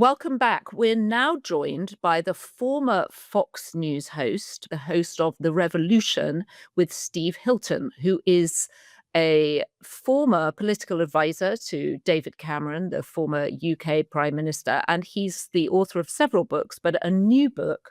Welcome back. We're now joined by the former Fox News host, the host of The Revolution with Steve Hilton, who is a former political advisor to David Cameron, the former UK Prime Minister. And he's the author of several books, but a new book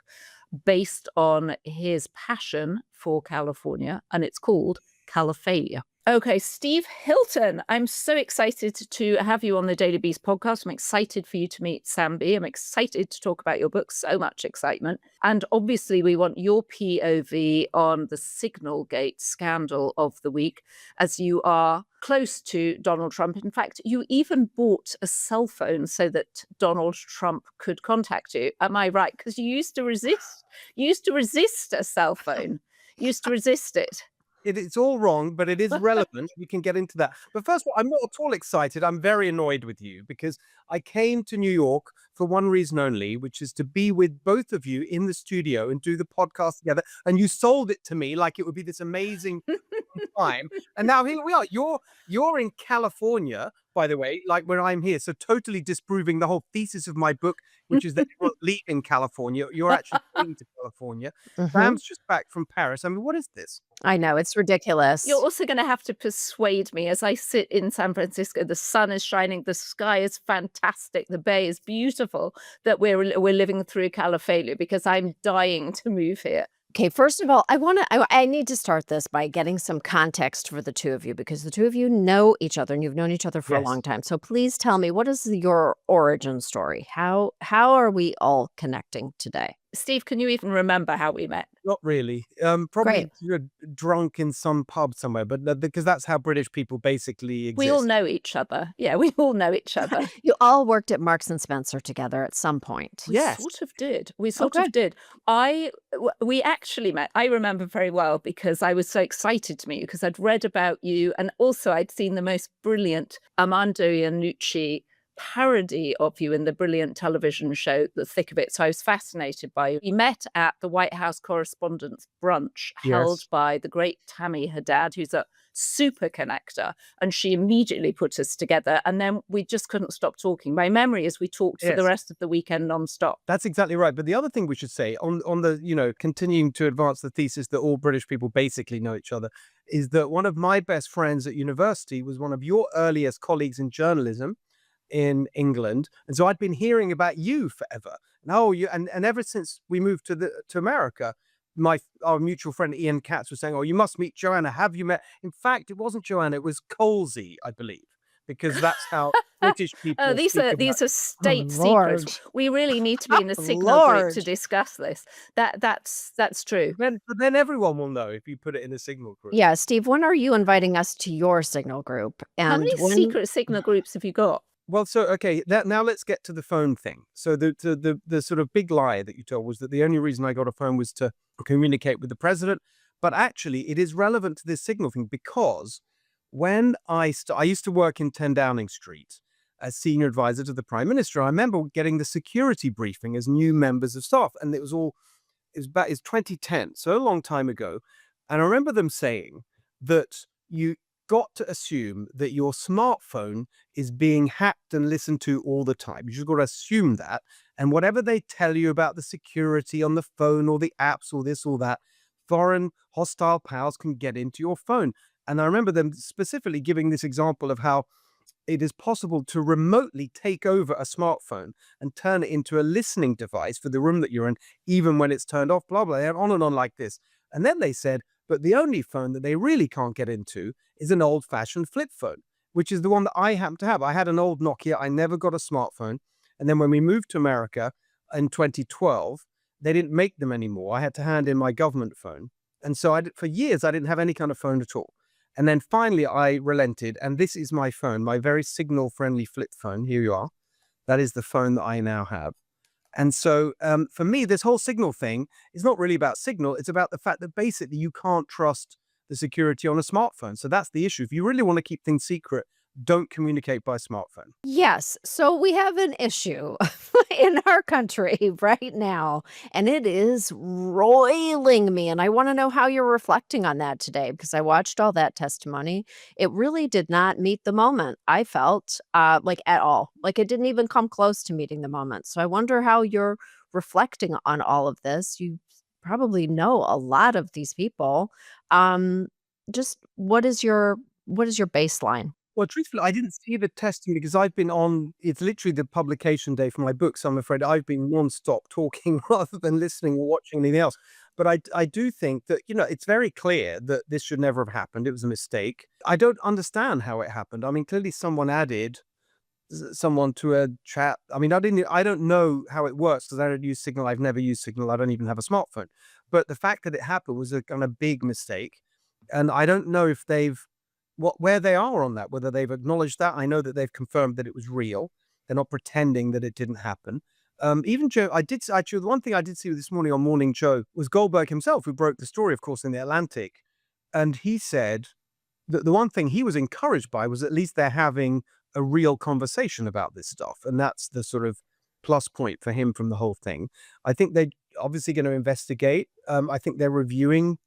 based on his passion for California, and it's called Califalia. Okay, Steve Hilton, I'm so excited to have you on the Daily Beast podcast. I'm excited for you to meet Sam B. I'm excited to talk about your book, so much excitement. And obviously, we want your POV on the Signalgate scandal of the week, as you are close to Donald Trump. In fact, you even bought a cell phone so that Donald Trump could contact you. Am I right? Because you used to resist a cell phone. You used to resist it. It's all wrong, but it is relevant. We can get into that. But first of all, I'm not at all excited. I'm very annoyed with you because I came to New York for one reason only, which is to be with both of you in the studio and do the podcast together. And you sold it to me like it would be this amazing time. And now here we are. You're in California, by the way, like where I'm here. So totally disproving the whole thesis of my book, which is that people leave in California. You're actually going to California. Sam's just back from Paris. I mean, what is this? I know, it's ridiculous. You're also going to have to persuade me as I sit in San Francisco. The sun is shining, the sky is fantastic, the bay is beautiful, that we're living through Califalia, because I'm dying to move here. Okay, first of all, I need to start this by getting some context for the two of you, because the two of you know each other and you've known each other for a long time. So please tell me, what is your origin story? How are we all connecting today? Steve, can you even remember how we met? Not really. Probably Great. you're drunk in some pub somewhere, but because that's how British people basically exist. We all know each other. Yeah, we all know each other. You all worked at Marks and Spencer together at some point. We sort of did. We sort of did. We actually met. I remember very well because I was so excited to meet you because I'd read about you, and also I'd seen the most brilliant Armando Iannucci parody of you in the brilliant television show The Thick of It. So I was fascinated by you. We met at the White House Correspondents' Brunch held by the great Tammy Haddad, who's a super connector, and she immediately put us together, and then we just couldn't stop talking. My memory is we talked for the rest of the weekend nonstop. That's exactly right. But the other thing we should say on the, continuing to advance the thesis that all British people basically know each other, is that one of my best friends at university was one of your earliest colleagues in journalism in England, and so I'd been hearing about you forever. And ever since we moved to America, our mutual friend Ian Katz was saying, "Oh, you must meet Joanna. Have you met?" In fact, it wasn't Joanna; it was Colsey, I believe, because that's how British people. Oh, these are state secrets. We really need to be in the Signal group to discuss this. That's true. But then everyone will know if you put it in a Signal group. Yeah, Steve, when are you inviting us to your Signal group? And how many secret Signal groups have you got? Well, so, okay, now let's get to the phone thing. So the sort of big lie that you told was that the only reason I got a phone was to communicate with the president. But actually, it is relevant to this Signal thing because when I used to work in 10 Downing Street as senior advisor to the Prime Minister, I remember getting the security briefing as new members of staff. And it's 2010, so a long time ago. And I remember them saying that you got to assume that your smartphone is being hacked and listened to all the time. You just got to assume that. And whatever they tell you about the security on the phone or the apps or this or that, foreign hostile powers can get into your phone. And I remember them specifically giving this example of how it is possible to remotely take over a smartphone and turn it into a listening device for the room that you're in, even when it's turned off, blah, blah, and on like this. And then they said, but the only phone that they really can't get into is an old-fashioned flip phone, which is the one that I happen to have. I had an old Nokia. I never got a smartphone. And then when we moved to America in 2012, they didn't make them anymore. I had to hand in my government phone. And so for years, I didn't have any kind of phone at all. And then finally, I relented. And this is my phone, my very Signal-friendly flip phone. Here you are. That is the phone that I now have. And so for me, this whole Signal thing is not really about Signal. It's about the fact that basically you can't trust the security on a smartphone. So that's the issue. If you really want to keep things secret don't communicate by smartphone. Yes. So we have an issue in our country right now, and it is roiling me. And I want to know how you're reflecting on that today because I watched all that testimony. It really did not meet the moment, I felt, like at all. Like it didn't even come close to meeting the moment. So I wonder how you're reflecting on all of this. You probably know a lot of these people. Um, just what is your baseline? Well, truthfully, I didn't see the testing because I've been on, it's literally the publication day for my book. So I'm afraid I've been nonstop talking rather than listening or watching anything else. But I do think that, it's very clear that this should never have happened. It was a mistake. I don't understand how it happened. I mean, clearly someone added someone to a chat. I mean, I don't know how it works because I don't use Signal. I've never used Signal. I don't even have a smartphone. But the fact that it happened was a kind of big mistake. And I don't know if where they are on that, whether they've acknowledged that. I know that they've confirmed that it was real. They're not pretending that it didn't happen. Even Joe, the one thing I did see this morning on Morning Joe was Goldberg himself, who broke the story, of course, in the Atlantic. And he said that the one thing he was encouraged by was at least they're having a real conversation about this stuff. And that's the sort of plus point for him from the whole thing. I think they're obviously going to investigate. I think they're reviewing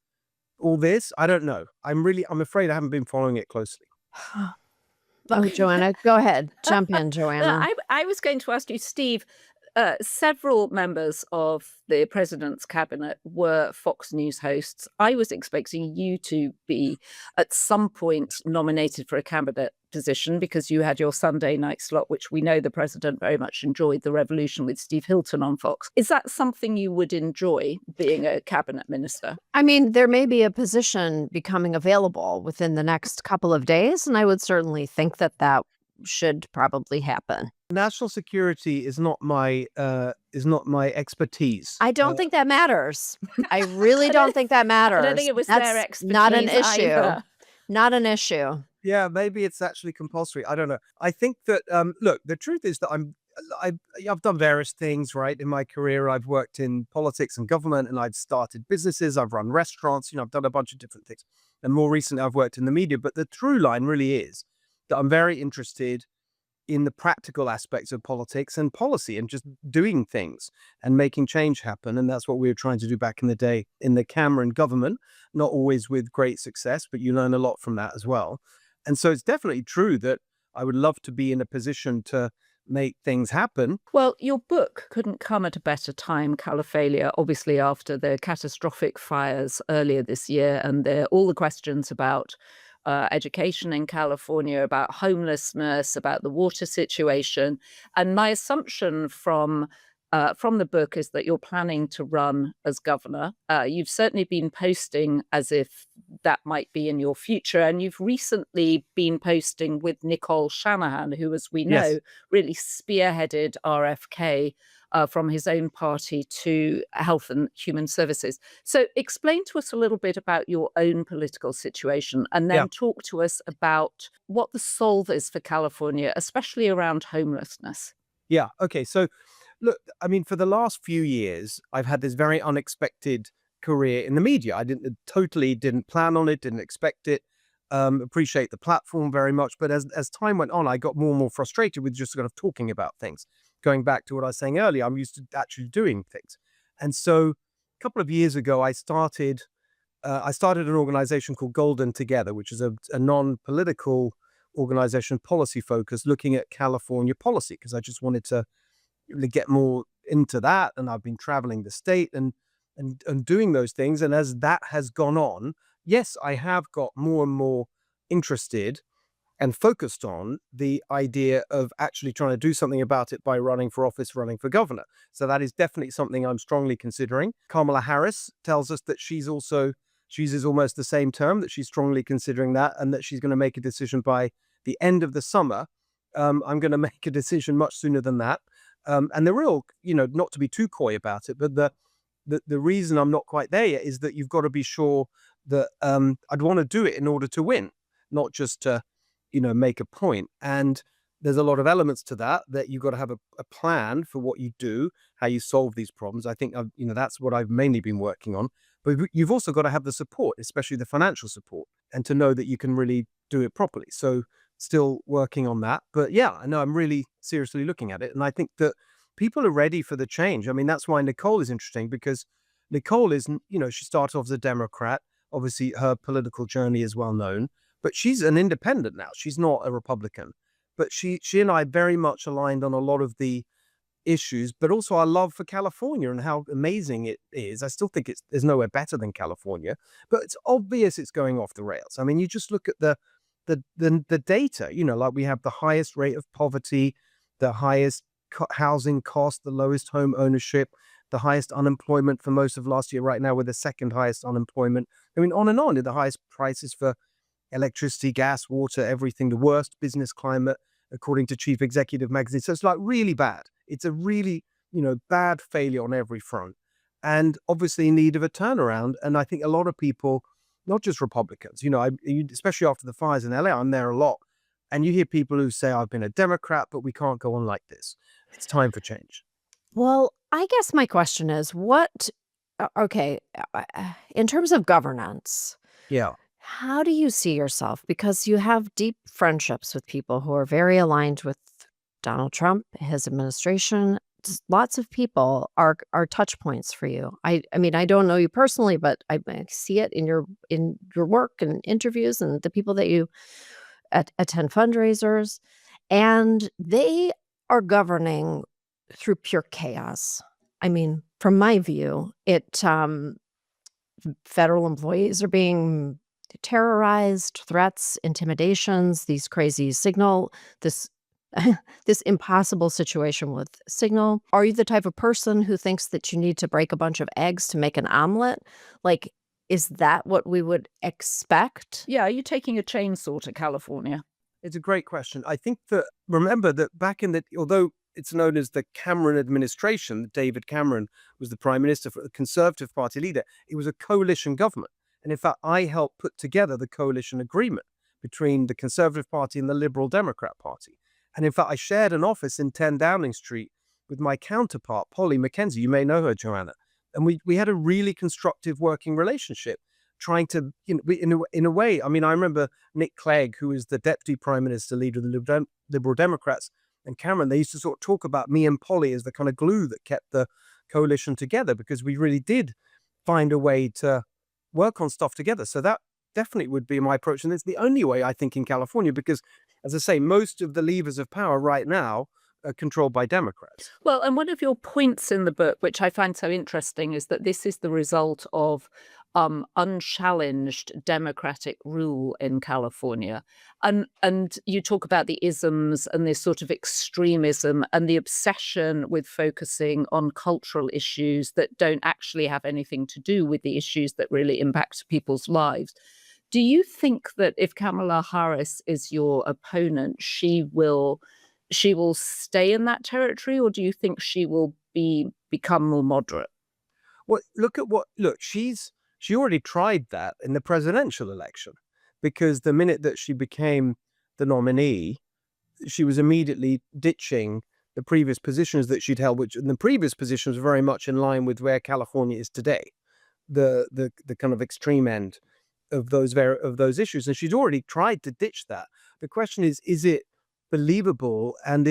all this. I don't know. I'm afraid I haven't been following it closely. Oh, Joanna, go ahead. Jump in, No, Joanna. I was going to ask you, Steve. Several members of the president's cabinet were Fox News hosts. I was expecting you to be at some point nominated for a cabinet position because you had your Sunday night slot, which we know the president very much enjoyed, The Revolution with Steve Hilton on Fox. Is that something you would enjoy, being a cabinet minister? I mean, there may be a position becoming available within the next couple of days, and I would certainly think that that should probably happen. National security is not my expertise. I don't think that matters. I really don't think that matters. I don't think it was their expertise not an issue. either. Not an issue. Yeah, maybe it's actually compulsory. I don't know. I think that look, the truth is that I've done various things, right? In my career, I've worked in politics and government, and I've started businesses. I've run restaurants. I've done a bunch of different things. And more recently, I've worked in the media. But the true line really is that I'm very interested in the practical aspects of politics and policy and just doing things and making change happen. And that's what we were trying to do back in the day in the Cameron government, not always with great success, but you learn a lot from that as well. And so it's definitely true that I would love to be in a position to make things happen. Well, your book couldn't come at a better time, Caliphalia, obviously after the catastrophic fires earlier this year and all the questions about education in California, about homelessness, about the water situation. And my assumption from the book is that you're planning to run as governor. You've certainly been posting as if that might be in your future. And you've recently been posting with Nicole Shanahan, who, as we know, Yes. really spearheaded RFK from his own party to Health and Human Services. So explain to us a little bit about your own political situation and then Yeah. talk to us about what the solve is for California, especially around homelessness. Yeah. Okay. So, look, I mean, for the last few years, I've had this very unexpected career in the media. I totally didn't plan on it, didn't expect it. Appreciate the platform very much, but as time went on, I got more and more frustrated with just kind of talking about things. Going back to what I was saying earlier, I'm used to actually doing things, and so a couple of years ago, I started an organization called Golden Together, which is a non-political organization, policy focused, looking at California policy because I just wanted to really get more into that. And I've been traveling the state and doing those things. And as that has gone on, yes, I have got more and more interested and focused on the idea of actually trying to do something about it by running for office, running for governor. So that is definitely something I'm strongly considering. Kamala Harris tells us that she's almost the same term, that she's strongly considering that, and that she's going to make a decision by the end of the summer. I'm going to make a decision much sooner than that. And the real, not to be too coy about it, but the reason I'm not quite there yet is that you've got to be sure that I'd want to do it in order to win, not just to, make a point. And there's a lot of elements to that you've got to have a plan for what you do, how you solve these problems. I think, that's what I've mainly been working on. But you've also got to have the support, especially the financial support, and to know that you can really do it properly. So still working on that. But yeah, I know I'm really seriously looking at it. And I think that people are ready for the change. I mean, that's why Nicole is interesting, because Nicole is, she started off as a Democrat. Obviously, her political journey is well known, but she's an independent now. She's not a Republican. But she and I very much aligned on a lot of the issues, but also our love for California and how amazing it is. I still think there's nowhere better than California, but it's obvious it's going off the rails. I mean, you just look at the data, like we have the highest rate of poverty, the highest housing cost, the lowest home ownership, the highest unemployment for most of last year. Right now, we're the second highest unemployment. I mean, on and on. The highest prices for electricity, gas, water, everything. The worst business climate, according to Chief Executive Magazine. So it's like really bad. It's a really, bad failure on every front, and obviously in need of a turnaround. And I think a lot of people, not just Republicans, especially after the fires in LA, I'm there a lot. And you hear people who say, I've been a Democrat, but we can't go on like this. It's time for change. Well, I guess my question is in terms of governance, Yeah. how do you see yourself? Because you have deep friendships with people who are very aligned with Donald Trump, his administration. Lots of people are touch points for you. I mean, I don't know you personally, but I see it in your work and interviews and the people that you attend fundraisers, and they are governing through pure chaos. I mean, from my view, federal employees are being terrorized, threats, intimidations, these crazy this impossible situation with Signal. Are you the type of person who thinks that you need to break a bunch of eggs to make an omelet? Like, is that what we would expect? Yeah, are you taking a chainsaw to California? It's a great question. I think remember that back although it's known as the Cameron administration, David Cameron was the prime minister for the Conservative Party leader, it was a coalition government. And in fact, I helped put together the coalition agreement between the Conservative Party and the Liberal Democrat Party. And in fact, I shared an office in 10 Downing Street with my counterpart, Polly Mackenzie. You may know her, Joanna. And we had a really constructive working relationship, trying to, in a way, I mean, I remember Nick Clegg, who is the deputy prime minister, leader of the Liberal Democrats, and Cameron, they used to sort of talk about me and Polly as the kind of glue that kept the coalition together, because we really did find a way to work on stuff together. So that definitely would be my approach. And it's the only way, I think, in California, because, as I say, most of the levers of power right now are controlled by Democrats. Well, and one of your points in the book, which I find so interesting, is that this is the result of unchallenged democratic rule in California. And you talk about the isms and this sort of extremism and the obsession with focusing on cultural issues that don't actually have anything to do with the issues that really impact people's lives. Do you think that if Kamala Harris is your opponent, she will stay in that territory, or do you think she will become more moderate? Well, she already tried that in the presidential election, because the minute that she became the nominee, she was immediately ditching the previous positions that she'd held, which in the previous positions were very much in line with where California is today, the kind of extreme end of those issues. And she'd already tried to ditch that. The question is it believable, and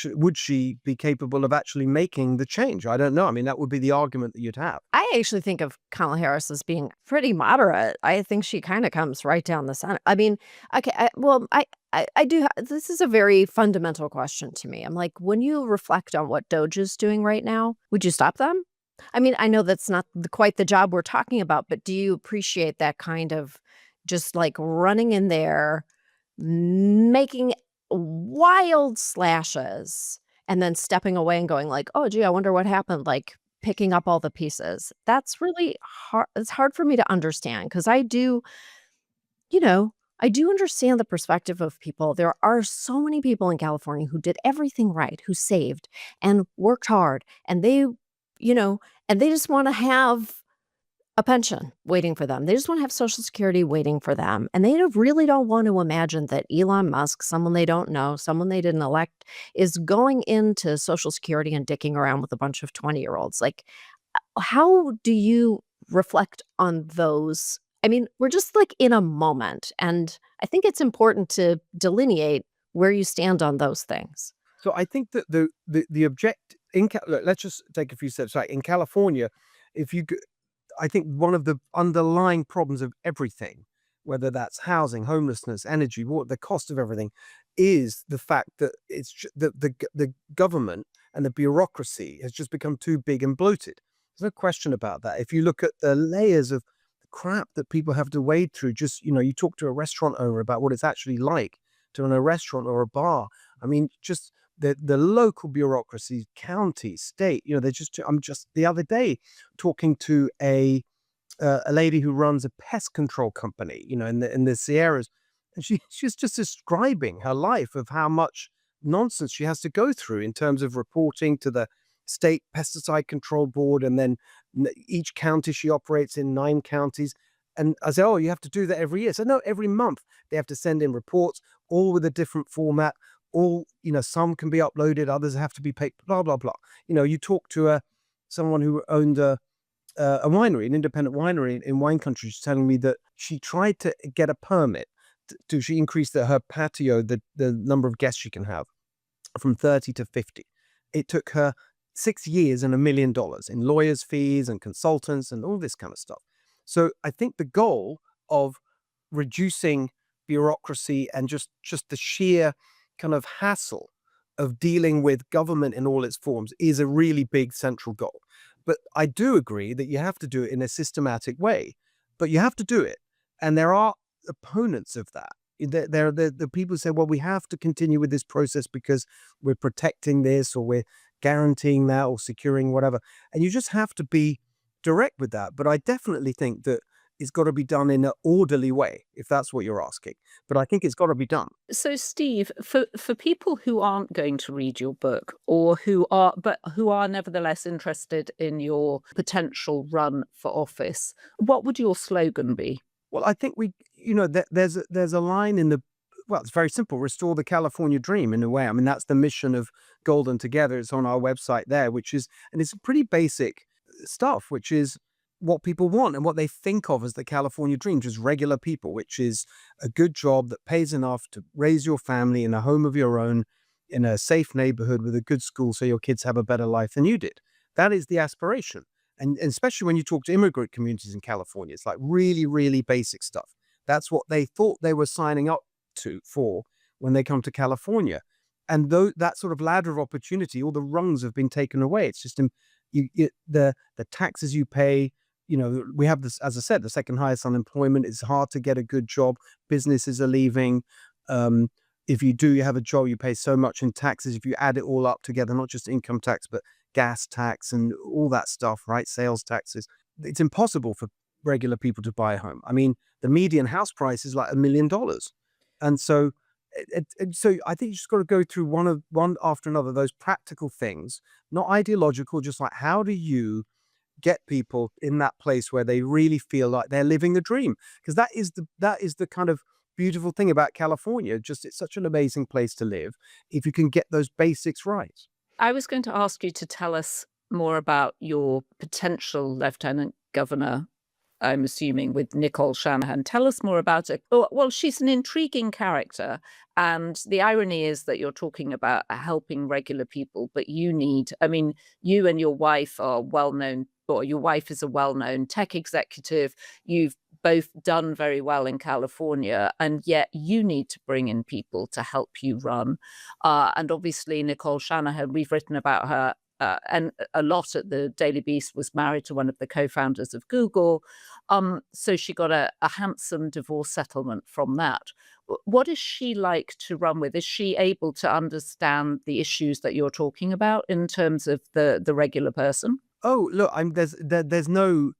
would she be capable of actually making the change? I don't know. I mean, that would be the argument that you'd have. I actually think of Kamala Harris as being pretty moderate. I think she kind of comes right down the center. I mean, okay, I do. This is a very fundamental question to me. I'm like, when you reflect on what Doge is doing right now, would you stop them? I mean, I know that's not quite the job we're talking about, but do you appreciate that kind of just like running in there, making wild slashes, and then stepping away and going like, oh, gee, I wonder what happened, like picking up all the pieces? That's really hard. It's hard for me to understand, because I do understand the perspective of people. There are so many people in California who did everything right, who saved and worked hard, and they just want to have a pension waiting for them. They just want to have Social Security waiting for them. And they really don't want to imagine that Elon Musk, someone they don't know, someone they didn't elect, is going into Social Security and dicking around with a bunch of 20-year-olds. Like, how do you reflect on those? I mean, we're just like in a moment. And I think it's important to delineate where you stand on those things. So I think that the object look, let's just take a few steps back. In California, if you I think one of the underlying problems of everything, whether that's housing, homelessness, energy, water, the cost of everything, is the fact that the government and the bureaucracy has just become too big and bloated. There's no question about that. If you look at the layers of crap that people have to wade through, just, you talk to a restaurant owner about what it's actually like to run a restaurant or a bar. I mean, just the local bureaucracy, county, state, I'm just the other day talking to a lady who runs a pest control company, in the Sierras, and she's just describing her life of how much nonsense she has to go through in terms of reporting to the state pesticide control board, and then each county she operates in, 9 counties. And I say, oh, you have to do that every year. So no, every month they have to send in reports, all with a different format. All, some can be uploaded, others have to be paid, blah, blah, blah. You talk to someone who owned a winery, an independent winery in wine country. She's telling me that she tried to get a permit she increased her patio, the number of guests she can have, from 30 to 50. It took her 6 years and $1 million in lawyers' fees and consultants and all this kind of stuff. So I think the goal of reducing bureaucracy and just the sheer kind of hassle of dealing with government in all its forms is a really big central goal. But I do agree that you have to do it in a systematic way, but you have to do it. And there are opponents of that. There are the people who say, well, we have to continue with this process because we're protecting this, or we're guaranteeing that, or securing whatever. And you just have to be direct with that. But I definitely think that it's got to be done in an orderly way, if that's what you're asking. But I think it's got to be done. So, Steve, for people who aren't going to read your book, or who are nevertheless interested in your potential run for office, what would your slogan be? Well, I think there's a line in well, it's very simple: restore the California dream. In a way, I mean, that's the mission of Golden Together. It's on our website there, and it's pretty basic stuff, which is what people want and what they think of as the California dream, just regular people, which is a good job that pays enough to raise your family in a home of your own, in a safe neighborhood with a good school, so your kids have a better life than you did. That is the aspiration. And especially when you talk to immigrant communities in California, it's like really, really basic stuff. That's what they thought they were signing up for when they come to California. And that sort of ladder of opportunity, all the rungs have been taken away. It's just the taxes you pay. We have this, as I said, the second highest unemployment. It's hard to get a good job. Businesses are leaving. If you have a job, you pay so much in taxes. If you add it all up together, not just income tax, but gas tax and all that stuff, right? Sales taxes. It's impossible for regular people to buy a home. I mean, the median house price is like $1 million. And so I think you just got to go through one after another, those practical things, not ideological, just like, how do you get people in that place where they really feel like they're living the dream? Because that is the kind of beautiful thing about California. Just, it's such an amazing place to live if you can get those basics right. I was going to ask you to tell us more about your potential lieutenant governor, I'm assuming, with Nicole Shanahan. Tell us more about it. Oh, well, she's an intriguing character. And the irony is that you're talking about helping regular people, but you and your wife are well-known, or your wife is a well-known tech executive. You've both done very well in California, and yet you need to bring in people to help you run. And obviously, Nicole Shanahan, we've written about her and a lot at the Daily Beast, was married to one of the co-founders of Google. So she got a handsome divorce settlement from that. What is she like to run with? Is she able to understand the issues that you're talking about in terms of the regular person? Oh, look, there's no,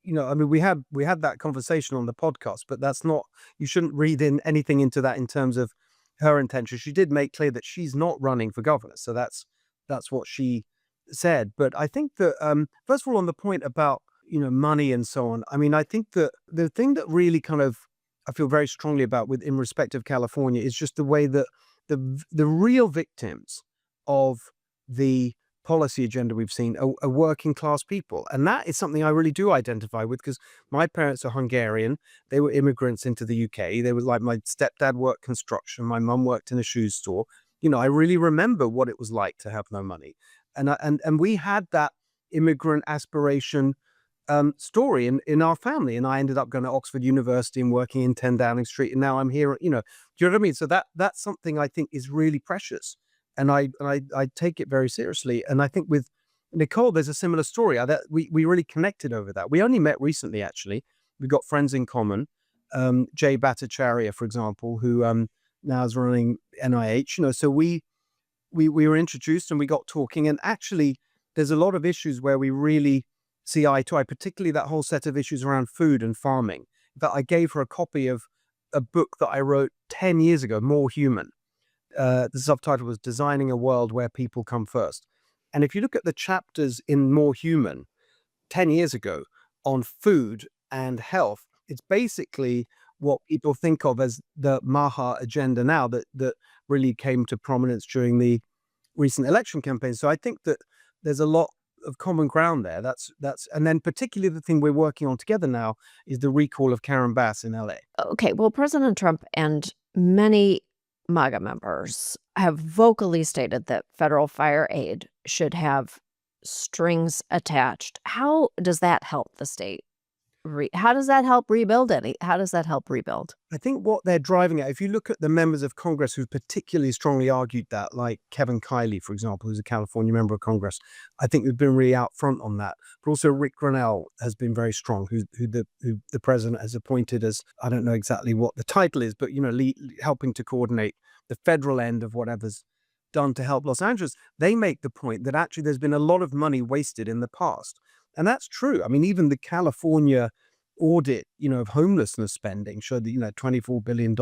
we had that conversation on the podcast, but that's not, you shouldn't read in anything into that in terms of her intention. She did make clear that she's not running for governor. So that's what she said. But I think that, first of all, on the point about, money and so on, I mean, I think that the thing that really kind of I feel very strongly about in respect of California is just the way that the real victims of the policy agenda we've seen are working class people. And that is something I really do identify with, because my parents are Hungarian. They were immigrants into the UK. They were like, my stepdad worked construction. My mum worked in a shoe store. I really remember what it was like to have no money. And we had that immigrant aspiration story in our family. And I ended up going to Oxford University and working in 10 Downing Street. And now I'm here, do you know what I mean? So that's something I think is really precious. And I take it very seriously. And I think with Nicole, there's a similar story. We really connected over that. We only met recently, actually. We've got friends in common. Jay Bhattacharya, for example, who now is running NIH. So we were introduced and we got talking. And actually, there's a lot of issues where we really see eye to eye, particularly that whole set of issues around food and farming. That I gave her a copy of a book that I wrote 10 years ago, More Human. The subtitle was Designing a World Where People Come First. And if you look at the chapters in More Human 10 years ago on food and health, it's basically what people think of as the Maha agenda now that really came to prominence during the recent election campaign. So I think that there's a lot of common ground there. And then particularly the thing we're working on together now is the recall of Karen Bass in LA. Okay, well, President Trump and many MAGA members have vocally stated that federal fire aid should have strings attached. How does that help the state? How does that help rebuild How does that help rebuild? I think what they're driving at, if you look at the members of Congress who particularly strongly argued that, like Kevin Kiley, for example, who's a California member of Congress, I think we've been really out front on that. But also Rick Grenell has been very strong, who the president has appointed as, I don't know exactly what the title is, but helping to coordinate the federal end of whatever's done to help Los Angeles. They make the point that actually there's been a lot of money wasted in the past. And that's true. I mean, even the California audit, of homelessness spending showed that, $24 billion,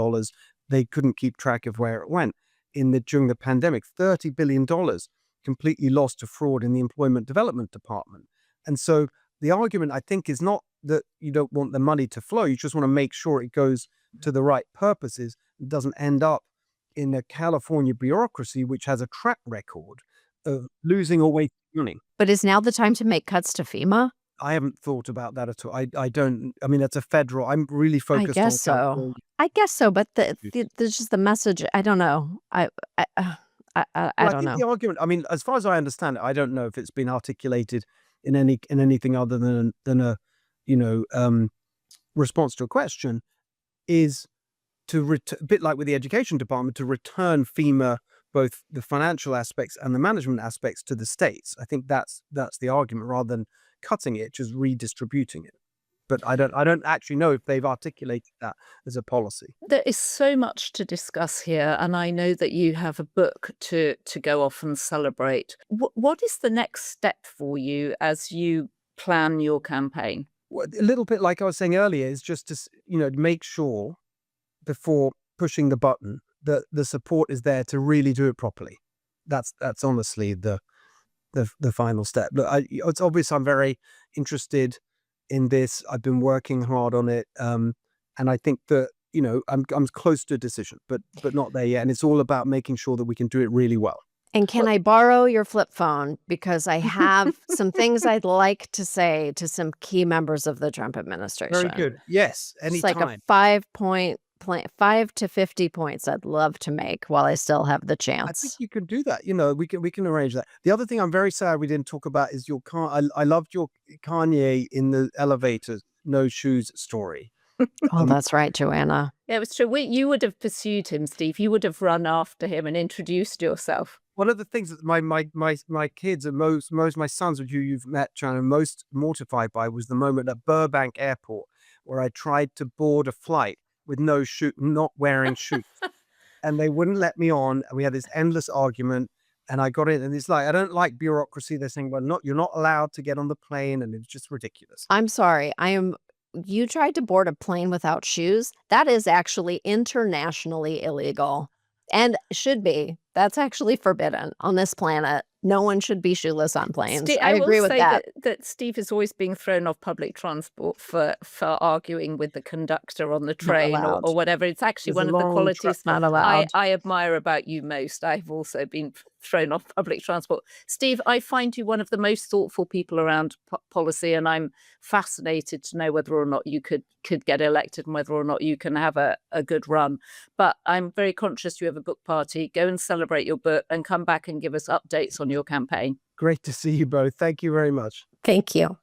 they couldn't keep track of where it went during the pandemic. $30 billion completely lost to fraud in the Employment Development Department. And so the argument, I think, is not that you don't want the money to flow. You just want to make sure it goes to the right purposes and doesn't end up in a California bureaucracy, which has a track record of losing or wasting money. But is now the time to make cuts to FEMA? I haven't thought about that at all. I don't. I mean, that's a federal. I'm really focused on California. I guess so. But there's just the message. I don't know. I don't know. The argument. I mean, as far as I understand it, I don't know if it's been articulated in anything other than a response to a question. Is to a bit like with the education department, to return FEMA, both the financial aspects and the management aspects, to the states. I think that's the argument, rather than cutting it, just redistributing it. But I don't actually know if they've articulated that as a policy. There is so much to discuss here, and I know that you have a book to go off and celebrate. What is the next step for you as you plan your campaign? Well, a little bit like I was saying earlier, is just to make sure before pushing the button that the support is there to really do it properly. That's honestly the final step. Look, it's obvious I'm very interested in this. I've been working hard on it, and I think that I'm close to a decision, but not there yet. And it's all about making sure that we can do it really well. And can I borrow your flip phone, because I have some things I'd like to say to some key members of the Trump administration. Very good. Yes, anytime. It's like a 5-point plan, 5 to 50 points I'd love to make while I still have the chance. I think you can do that. We can arrange that. The other thing I'm very sad we didn't talk about is I loved your Kanye in the elevator, no shoes story. Oh, that's right, Joanna. Yeah, it was true. You would have pursued him, Steve. You would have run after him and introduced yourself. One of the things that my kids and most my sons, who you've met, Joanna, are most mortified by was the moment at Burbank Airport where I tried to board a flight with not wearing shoes, and they wouldn't let me on. And we had this endless argument, and I got in, and it's like, I don't like bureaucracy. They're saying, well, you're not allowed to get on the plane, and it's just ridiculous. I'm sorry. You tried to board a plane without shoes. That is actually internationally illegal, and should be. That's actually forbidden on this planet. No one should be shoeless on planes. I agree with that. That Steve is always being thrown off public transport for arguing with the conductor on the train or whatever. It's actually one of the qualities not allowed. I admire about you most. I've also been thrown off public transport. Steve, I find you one of the most thoughtful people around policy, and I'm fascinated to know whether or not you could get elected and whether or not you can have a good run. But I'm very conscious you have a book party. Go and celebrate your book and come back and give us updates on your campaign. Great to see you both. Thank you very much. Thank you.